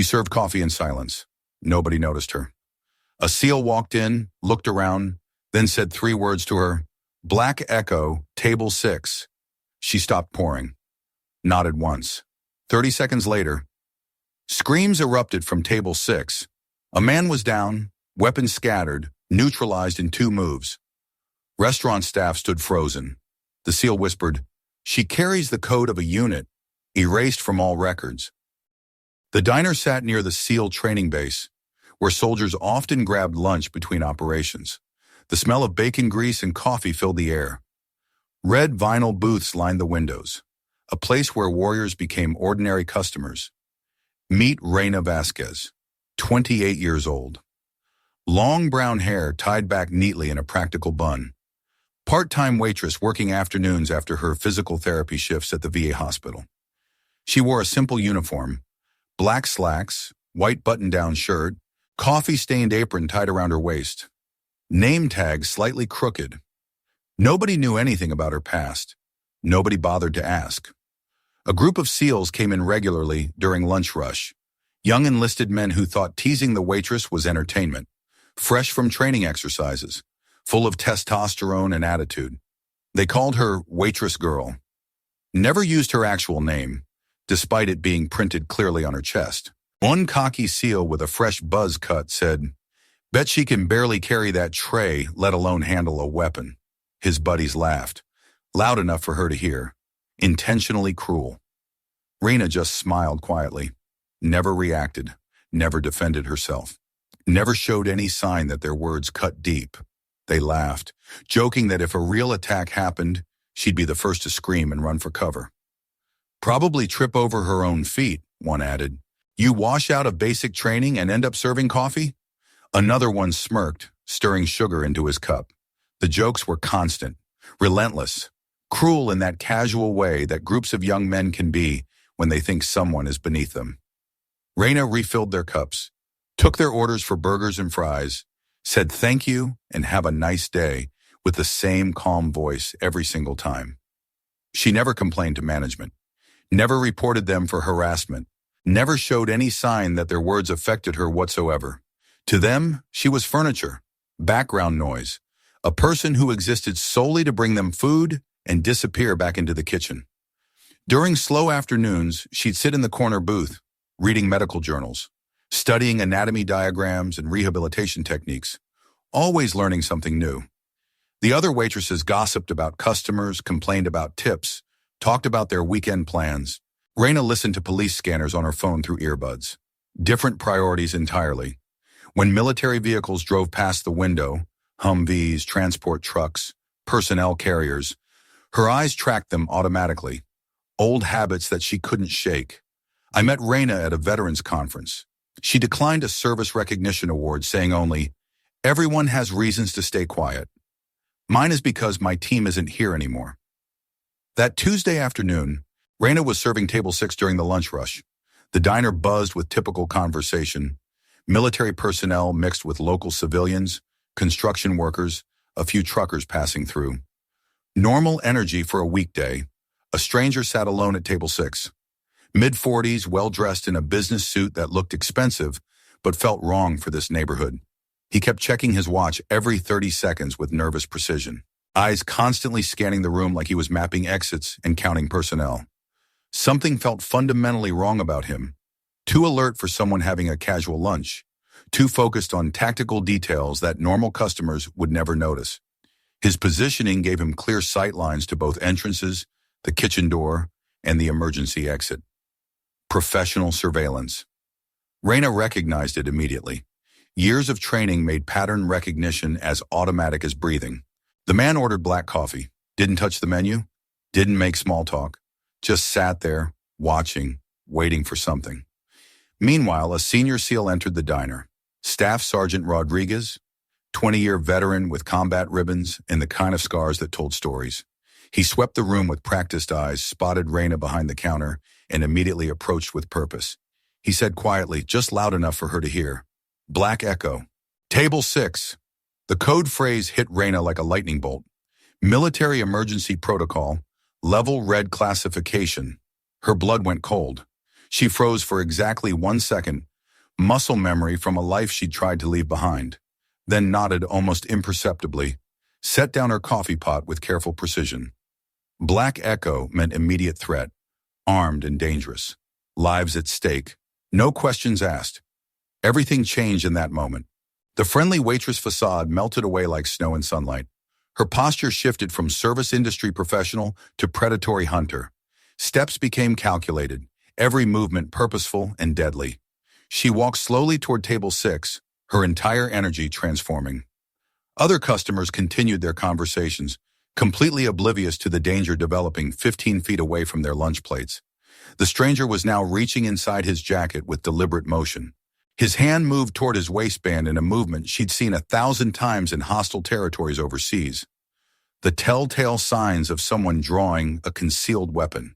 She served coffee in silence. Nobody noticed her. A SEAL walked in, looked around, then said 3 words to her. "Black Echo, table 6. She stopped pouring. Nodded once. 30 seconds later, screams erupted from table 6. A man was down, weapons scattered, neutralized in 2 moves. Restaurant staff stood frozen. The SEAL whispered, "She carries the code of a unit, erased from all records." The diner sat near the SEAL training base, where soldiers often grabbed lunch between operations. The smell of bacon grease and coffee filled the air. Red vinyl booths lined the windows, a place where warriors became ordinary customers. Meet Reina Vasquez, 28 years old. Long brown hair tied back neatly in a practical bun. Part-time waitress working afternoons after her physical therapy shifts at the VA hospital. She wore a simple uniform, black slacks, white button-down shirt, coffee-stained apron tied around her waist. Name tag slightly crooked. Nobody knew anything about her past. Nobody bothered to ask. A group of SEALs came in regularly during lunch rush. Young enlisted men who thought teasing the waitress was entertainment. Fresh from training exercises, full of testosterone and attitude. They called her Waitress Girl. Never used her actual name, despite it being printed clearly on her chest. One cocky SEAL with a fresh buzz cut said, "Bet she can barely carry that tray, let alone handle a weapon." His buddies laughed, loud enough for her to hear. Intentionally cruel. Reina just smiled quietly, never reacted, never defended herself, never showed any sign that their words cut deep. They laughed, joking that if a real attack happened, she'd be the first to scream and run for cover. "Probably trip over her own feet," one added. "You wash out of basic training and end up serving coffee?" Another one smirked, stirring sugar into his cup. The jokes were constant, relentless, cruel in that casual way that groups of young men can be when they think someone is beneath them. Reina refilled their cups, took their orders for burgers and fries, said thank you and have a nice day with the same calm voice every single time. She never complained to management, never reported them for harassment, never showed any sign that their words affected her whatsoever. To them, she was furniture, background noise, a person who existed solely to bring them food and disappear back into the kitchen. During slow afternoons, she'd sit in the corner booth, reading medical journals, studying anatomy diagrams and rehabilitation techniques, always learning something new. The other waitresses gossiped about customers, complained about tips, talked about their weekend plans. Reina listened to police scanners on her phone through earbuds. Different priorities entirely. When military vehicles drove past the window, Humvees, transport trucks, personnel carriers, her eyes tracked them automatically. Old habits that she couldn't shake. I met Reina at a veterans conference. She declined a service recognition award, saying only, "Everyone has reasons to stay quiet. Mine is because my team isn't here anymore." That Tuesday afternoon, Reina was serving table 6 during the lunch rush. The diner buzzed with typical conversation. Military personnel mixed with local civilians, construction workers, a few truckers passing through. Normal energy for a weekday. A stranger sat alone at table 6. Mid-40s, well-dressed in a business suit that looked expensive, but felt wrong for this neighborhood. He kept checking his watch every 30 seconds with nervous precision, eyes constantly scanning the room like he was mapping exits and counting personnel. Something felt fundamentally wrong about him. Too alert for someone having a casual lunch. Too focused on tactical details that normal customers would never notice. His positioning gave him clear sight lines to both entrances, the kitchen door, and the emergency exit. Professional surveillance. Reina recognized it immediately. Years of training made pattern recognition as automatic as breathing. The man ordered black coffee, didn't touch the menu, didn't make small talk, just sat there, watching, waiting for something. Meanwhile, a senior SEAL entered the diner. Staff Sergeant Rodriguez, 20-year veteran with combat ribbons and the kind of scars that told stories. He swept the room with practiced eyes, spotted Reina behind the counter, and immediately approached with purpose. He said quietly, just loud enough for her to hear, "Black Echo. Table 6. The code phrase hit Reina like a lightning bolt. Military emergency protocol, level red classification. Her blood went cold. She froze for exactly 1 second, muscle memory from a life she'd tried to leave behind, then nodded almost imperceptibly, set down her coffee pot with careful precision. Black Echo meant immediate threat, armed and dangerous. Lives at stake, no questions asked. Everything changed in that moment. The friendly waitress facade melted away like snow in sunlight. Her posture shifted from service industry professional to predatory hunter. Steps became calculated, every movement purposeful and deadly. She walked slowly toward table 6, her entire energy transforming. Other customers continued their conversations, completely oblivious to the danger developing 15 feet away from their lunch plates. The stranger was now reaching inside his jacket with deliberate motion. His hand moved toward his waistband in a movement she'd seen 1,000 times in hostile territories overseas. The telltale signs of someone drawing a concealed weapon.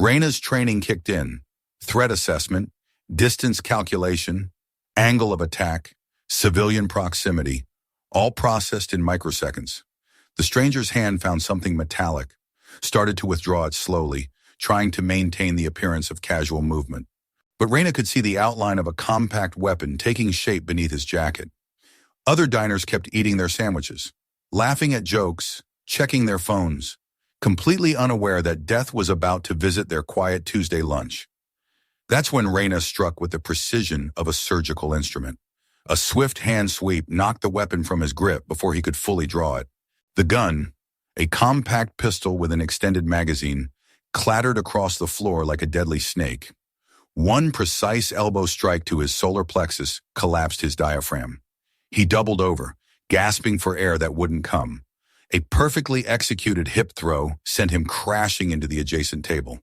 Raina's training kicked in. Threat assessment, distance calculation, angle of attack, civilian proximity, all processed in microseconds. The stranger's hand found something metallic, started to withdraw it slowly, trying to maintain the appearance of casual movement. But Raina could see the outline of a compact weapon taking shape beneath his jacket. Other diners kept eating their sandwiches, laughing at jokes, checking their phones, completely unaware that death was about to visit their quiet Tuesday lunch. That's when Raina struck with the precision of a surgical instrument. A swift hand sweep knocked the weapon from his grip before he could fully draw it. The gun, a compact pistol with an extended magazine, clattered across the floor like a deadly snake. One precise elbow strike to his solar plexus collapsed his diaphragm. He doubled over, gasping for air that wouldn't come. A perfectly executed hip throw sent him crashing into the adjacent table.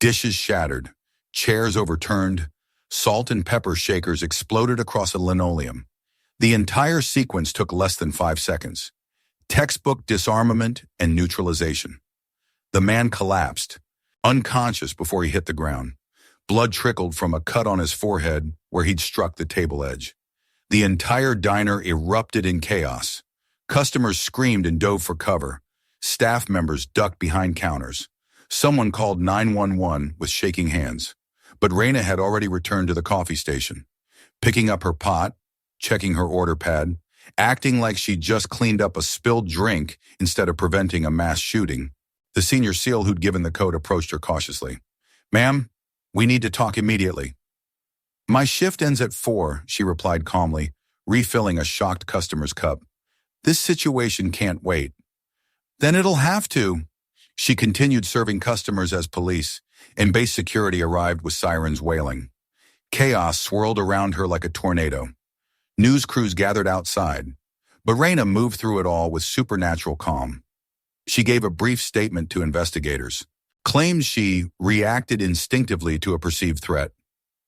Dishes shattered, chairs overturned, salt and pepper shakers exploded across a linoleum. The entire sequence took less than 5 seconds. Textbook disarmament and neutralization. The man collapsed, unconscious before he hit the ground. Blood trickled from a cut on his forehead where he'd struck the table edge. The entire diner erupted in chaos. Customers screamed and dove for cover. Staff members ducked behind counters. Someone called 911 with shaking hands. But Raina had already returned to the coffee station, picking up her pot, checking her order pad, acting like she'd just cleaned up a spilled drink instead of preventing a mass shooting. The senior SEAL who'd given the code approached her cautiously. "Ma'am, we need to talk immediately." "My shift ends at 4, she replied calmly, refilling a shocked customer's cup. "This situation can't wait." "Then it'll have to." She continued serving customers as police, and base security arrived with sirens wailing. Chaos swirled around her like a tornado. News crews gathered outside, but Raina moved through it all with supernatural calm. She gave a brief statement to investigators, claimed she reacted instinctively to a perceived threat.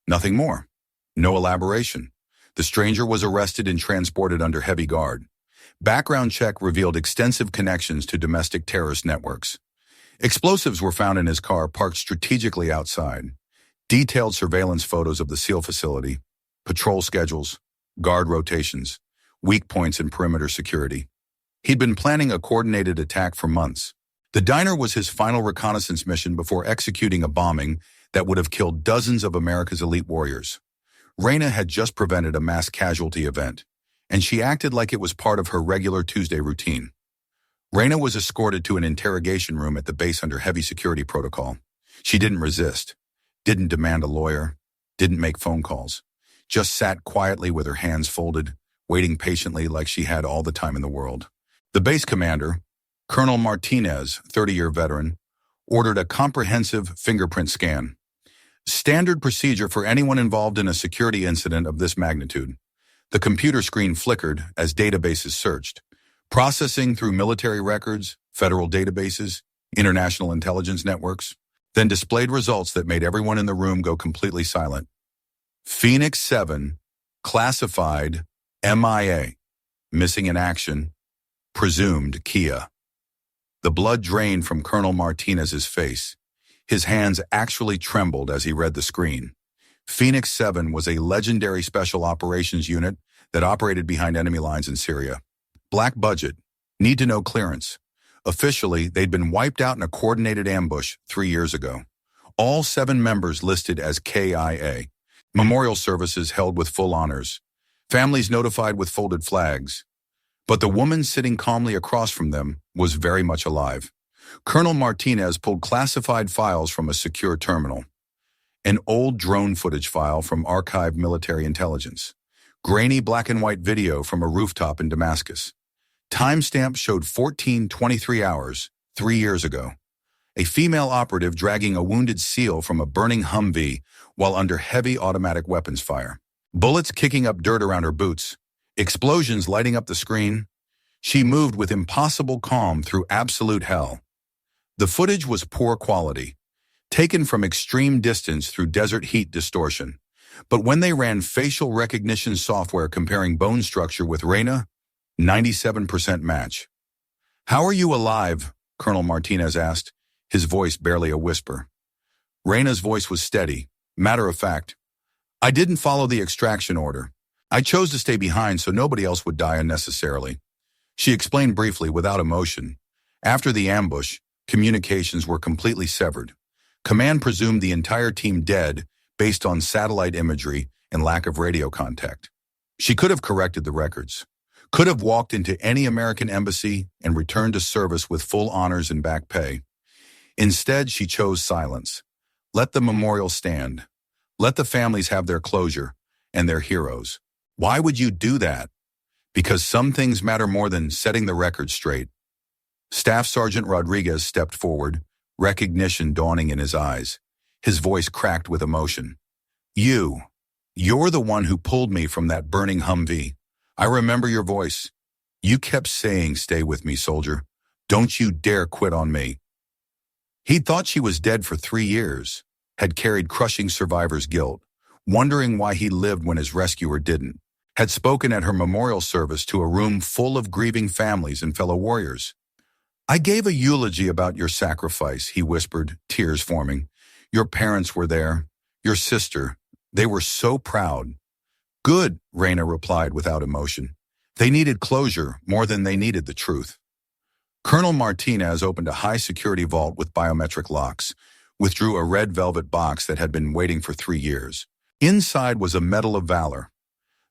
Nothing more. No elaboration. The stranger was arrested and transported under heavy guard. Background check revealed extensive connections to domestic terrorist networks. Explosives were found in his car parked strategically outside. Detailed surveillance photos of the SEAL facility, patrol schedules, guard rotations, weak points in perimeter security. He'd been planning a coordinated attack for months. The diner was his final reconnaissance mission before executing a bombing that would have killed dozens of America's elite warriors. Raina had just prevented a mass casualty event, and she acted like it was part of her regular Tuesday routine. Raina was escorted to an interrogation room at the base under heavy security protocol. She didn't resist, didn't demand a lawyer, didn't make phone calls, just sat quietly with her hands folded, waiting patiently like she had all the time in the world. The base commander, Colonel Martinez, 30-year veteran, ordered a comprehensive fingerprint scan. Standard procedure for anyone involved in a security incident of this magnitude. The computer screen flickered as databases searched, processing through military records, federal databases, international intelligence networks, then displayed results that made everyone in the room go completely silent. Phoenix 7, classified MIA, missing in action, presumed Kia. The blood drained from Colonel Martinez's face. His hands actually trembled as he read the screen. Phoenix 7 was a legendary special operations unit that operated behind enemy lines in Syria. Black budget, need-to-know clearance. Officially, they'd been wiped out in a coordinated ambush 3 years ago. All 7 members listed as KIA, Memorial services held with full honors. Families notified with folded flags. But the woman sitting calmly across from them was very much alive. Colonel Martinez pulled classified files from a secure terminal. An old drone footage file from archived military intelligence. Grainy black and white video from a rooftop in Damascus. Timestamp showed 14:23 hours, 3 years ago. A female operative dragging a wounded SEAL from a burning Humvee while under heavy automatic weapons fire. Bullets kicking up dirt around her boots. Explosions lighting up the screen. She moved with impossible calm through absolute hell. The footage was poor quality, taken from extreme distance through desert heat distortion. But when they ran facial recognition software comparing bone structure with Reina, 97% match. "How are you alive?" Colonel Martinez asked, his voice barely a whisper. Reina's voice was steady, matter of fact. "I didn't follow the extraction order. I chose to stay behind so nobody else would die unnecessarily." She explained briefly without emotion. After the ambush, communications were completely severed. Command presumed the entire team dead based on satellite imagery and lack of radio contact. She could have corrected the records, could have walked into any American embassy and returned to service with full honors and back pay. Instead, she chose silence. Let the memorial stand. Let the families have their closure and their heroes. Why would you do that? Because some things matter more than setting the record straight. Staff Sergeant Rodriguez stepped forward, recognition dawning in his eyes. His voice cracked with emotion. You're the one who pulled me from that burning Humvee. I remember your voice. You kept saying, "Stay with me, soldier. Don't you dare quit on me." He'd thought she was dead for 3 years, had carried crushing survivor's guilt, wondering why he lived when his rescuer didn't, had spoken at her memorial service to a room full of grieving families and fellow warriors. "I gave a eulogy about your sacrifice," he whispered, tears forming. "Your parents were there, your sister. They were so proud." "Good," Reina replied without emotion. They needed closure more than they needed the truth. Colonel Martinez opened a high-security vault with biometric locks, withdrew a red velvet box that had been waiting for 3 years. Inside was a Medal of Valor,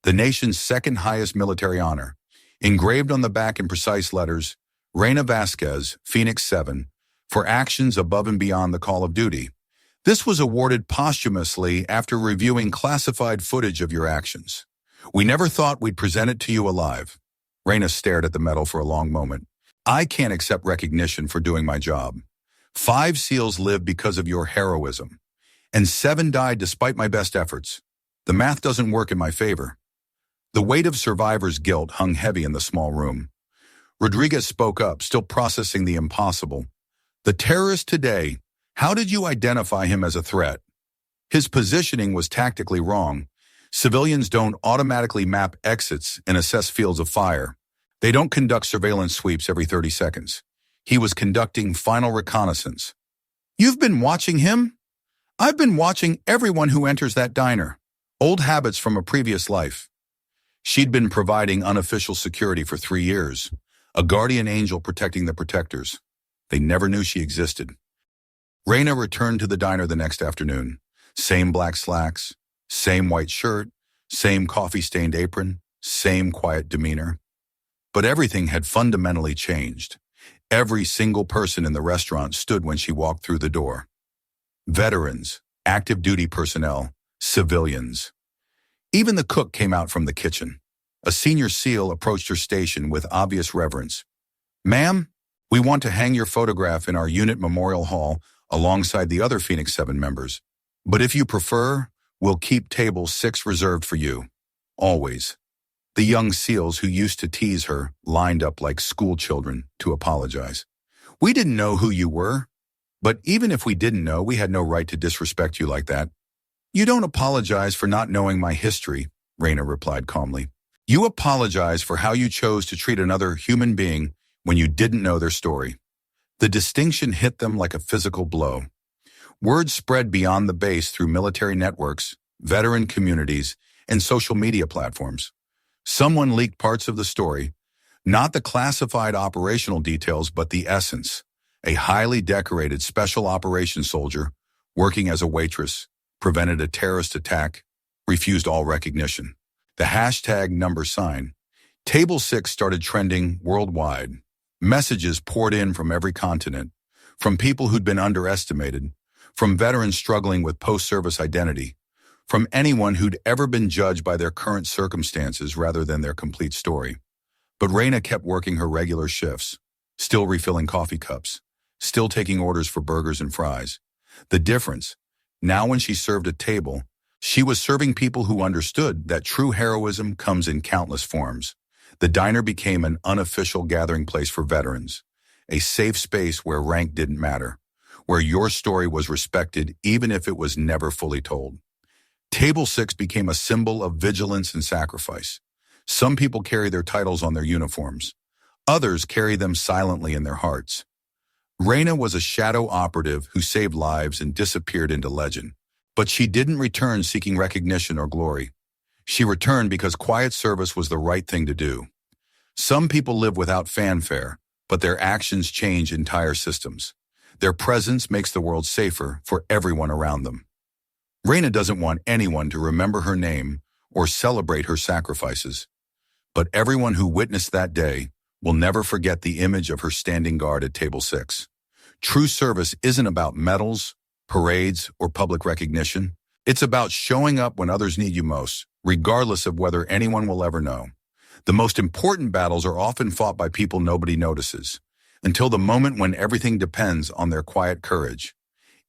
the nation's second highest military honor, engraved on the back in precise letters, Reina Vasquez, Phoenix 7, for actions above and beyond the call of duty. This was awarded posthumously after reviewing classified footage of your actions. "We never thought we'd present it to you alive." Reina stared at the medal for a long moment. "I can't accept recognition for doing my job. 5 SEALs lived because of your heroism, and 7 died despite my best efforts. The math doesn't work in my favor." The weight of survivors' guilt hung heavy in the small room. Rodriguez spoke up, still processing the impossible. "The terrorist today, how did you identify him as a threat?" His positioning was tactically wrong. Civilians don't automatically map exits and assess fields of fire. They don't conduct surveillance sweeps every 30 seconds. He was conducting final reconnaissance. "You've been watching him?" "I've been watching everyone who enters that diner. Old habits from a previous life." She'd been providing unofficial security for 3 years, a guardian angel protecting the protectors. They never knew she existed. Reina returned to the diner the next afternoon. Same black slacks, same white shirt, same coffee-stained apron, same quiet demeanor. But everything had fundamentally changed. Every single person in the restaurant stood when she walked through the door. Veterans, active duty personnel, civilians. Even the cook came out from the kitchen. A senior SEAL approached her station with obvious reverence. "Ma'am, we want to hang your photograph in our unit memorial hall alongside the other Phoenix 7 members. But if you prefer, we'll keep table 6 reserved for you. Always." The young SEALs who used to tease her lined up like school children to apologize. "We didn't know who you were. But even if we didn't know, we had no right to disrespect you like that." "You don't apologize for not knowing my history," Reina replied calmly. "You apologize for how you chose to treat another human being when you didn't know their story." The distinction hit them like a physical blow. Word spread beyond the base through military networks, veteran communities, and social media platforms. Someone leaked parts of the story, not the classified operational details, but the essence. A highly decorated special operations soldier, working as a waitress, prevented a terrorist attack refused all recognition. The hashtag number sign, Table 6, started trending worldwide. Messages poured in from every continent, from people who'd been underestimated, from veterans struggling with post-service identity, from anyone who'd ever been judged by their current circumstances rather than their complete story. But Reina kept working her regular shifts, still refilling coffee cups, still taking orders for burgers and fries. The difference, now when she served a table, she was serving people who understood that true heroism comes in countless forms. The diner became an unofficial gathering place for veterans, a safe space where rank didn't matter, where your story was respected even if it was never fully told. Table 6 became a symbol of vigilance and sacrifice. Some people carry their titles on their uniforms. Others carry them silently in their hearts. Reina was a shadow operative who saved lives and disappeared into legend. But she didn't return seeking recognition or glory. She returned because quiet service was the right thing to do. Some people live without fanfare, but their actions change entire systems. Their presence makes the world safer for everyone around them. Reina doesn't want anyone to remember her name or celebrate her sacrifices. But everyone who witnessed that day will never forget the image of her standing guard at Table 6. True service isn't about medals, parades, or public recognition. It's about showing up when others need you most, regardless of whether anyone will ever know. The most important battles are often fought by people nobody notices, until the moment when everything depends on their quiet courage.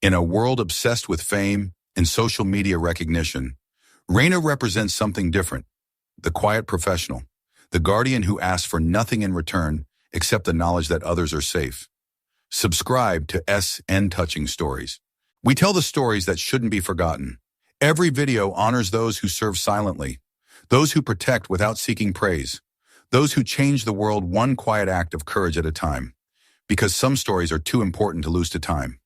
In a world obsessed with fame and social media recognition, Reina represents something different: the quiet professional, the guardian who asks for nothing in return except the knowledge that others are safe. Subscribe to SN Touching Stories. We tell the stories that shouldn't be forgotten. Every video honors those who serve silently, those who protect without seeking praise, those who change the world one quiet act of courage at a time. Because some stories are too important to lose to time.